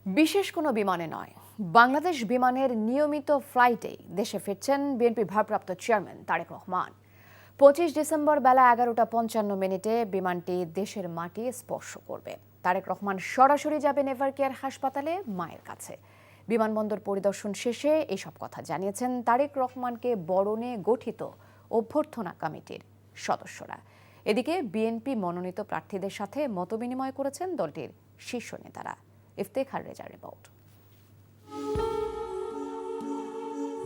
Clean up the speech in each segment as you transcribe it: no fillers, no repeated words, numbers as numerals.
বিশেষ কোনো বিমানে নয়, বাংলাদেশ বিমানের নিয়মিত ফ্লাইটেই দেশে ফিরছেন বিএনপি ভারপ্রাপ্ত চেয়ারম্যান তারেক রহমান। 25 ডিসেম্বর বেলা 11:55 বিমানটি দেশের মাটি স্পর্শ করবে। তারেক রহমান সরাসরি যাবেন এভারকেয়ার হাসপাতালে মায়ের কাছে। বিমানবন্দর পরিদর্শন শেষে এসব কথা জানিয়েছেন তারেক রহমানকে বরণে গঠিত অভ্যর্থনা কমিটির সদস্যরা। এদিকে বিএনপি মনোনীত প্রার্থীদের সাথে মতবিনিময় করেছেন দলটির শীর্ষ নেতারা। ইফতেখার রেজার রিপোর্ট।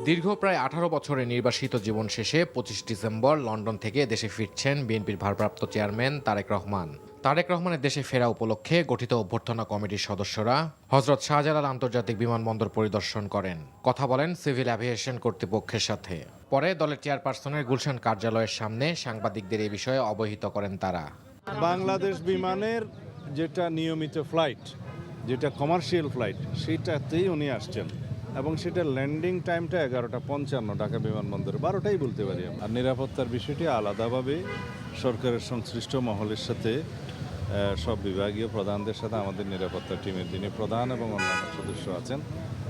দীর্ঘ প্রায় 18 বছরের নির্বাসিত জীবন শেষে 25 ডিসেম্বর লন্ডন থেকে দেশে ফিরছেন বিএনপির ভারপ্রাপ্ত চেয়ারম্যান তারেক রহমান। তারেক রহমানের দেশে ফেরা উপলক্ষে গঠিত অভ্যর্থনা কমিটির সদস্যরা হযরত শাহজালাল আন্তর্জাতিক বিমানবন্দর পরিদর্শন করেন, কথা বলেন সিভিল অ্যাভিয়েশন কর্তৃপক্ষের সাথে। পরে দলের চেয়ারপারসনের গুলশান কার্যালয়ের সামনে সাংবাদিকদের এই বিষয়ে অবহিত করেন তারা। বাংলাদেশ বিমানের যেটা নিয়মিত ফ্লাইট, যেটা কমার্শিয়াল ফ্লাইট, সেটাতেই উনি আসছেন এবং সেটার ল্যান্ডিং টাইমটা 11:55 ঢাকা বিমানবন্দরে, 12টাই বলতে পারি। আর নিরাপত্তার বিষয়টি আলাদাভাবে সরকারের সংশ্লিষ্ট মহলের সাথে, সব বিভাগীয় প্রধানদের সাথে আমাদের নিরাপত্তা টিমের যিনি প্রধান এবং অন্যান্য সদস্য আছেন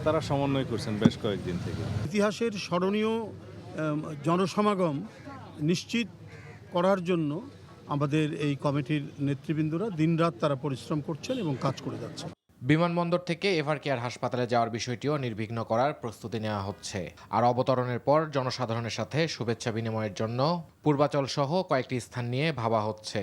তারা সমন্বয় করছেন বেশ কয়েকদিন থেকে। ইতিহাসের স্মরণীয় জনসমাগম নিশ্চিত করার জন্য আমাদের এই কমিটির নেতৃবৃন্দরা দিনরাত তারা পরিশ্রম করছেন এবং কাজ করে যাচ্ছেন। বিমানবন্দর থেকে এভারকেয়ার হাসপাতালে যাওয়ার বিষয়টিও নির্বিঘ্ন করার প্রস্তুতি নেওয়া হচ্ছে। আর অবতরণের পর জনসাধারণের সাথে শুভেচ্ছা বিনিময়ের জন্য পূর্বাচল সহ কয়েকটি স্থান নিয়ে ভাবা হচ্ছে।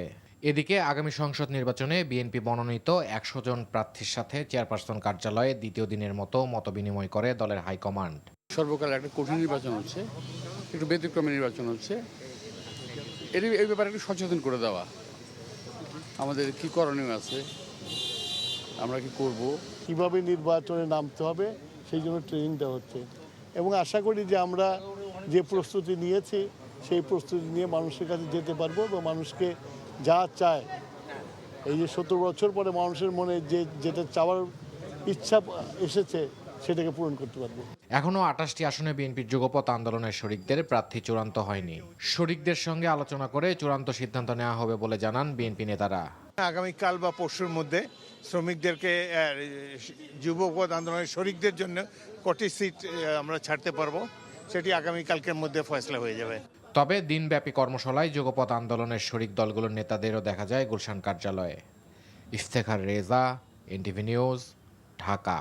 এদিকে আগামী সংসদ নির্বাচনে বিএনপি মনোনীত 100 জন প্রার্থীর সাথে চেয়ারপারসন কার্যালয়ে দ্বিতীয় দিনের মতো মতবিনিময় করে দলের হাইকমান্ড। সর্বকাল একটা কঠিন নির্বাচন হচ্ছে, একটু ব্যতিক্রমী নির্বাচন হচ্ছে, এই ব্যাপারে একটু সচেতন করে দেওয়া, আমাদের কি করণীয় আছে, আমরা কি করব, কিভাবে নির্বাচনে নামতে হবে সেই জন্য ট্রেনিং দেওয়া হচ্ছে। এবং আশা করি যে আমরা যে প্রস্তুতি নিয়েছি সেই প্রস্তুতি নিয়ে মানুষের কাছে যেতে পারবো এবং মানুষকে যা চায়, এই যে 17 বছর পরে মানুষের মনে যেটা চাওয়ার ইচ্ছা এসেছে সেটাকে পূরণ করতে পারবো। এখনও 28টি আসনে বিএনপির যুগপৎ আন্দোলনের শরিকদের প্রার্থী চূড়ান্ত হয়নি। শরিকদের সঙ্গে আলোচনা করে চূড়ান্ত সিদ্ধান্ত নেওয়া হবে বলে জানান বিএনপি নেতারা। আগামীকাল বা পরশুর মধ্যে শ্রমিকদেরকে যুবপৎ আন্দোলনের শরিকদের জন্য কটি সিট আমরা ছাড়তে পারবো, সেটি আগামীকালকের মধ্যে ফয়সলা হয়ে যাবে। তবে দিনব্যাপী কর্মশালায় যুগপৎ আন্দোলনের শরিক দলগুলোর নেতাদেরও দেখা যায় গুলশান কার্যালয়ে। Iftekhar Reza, NTV news, Dhaka.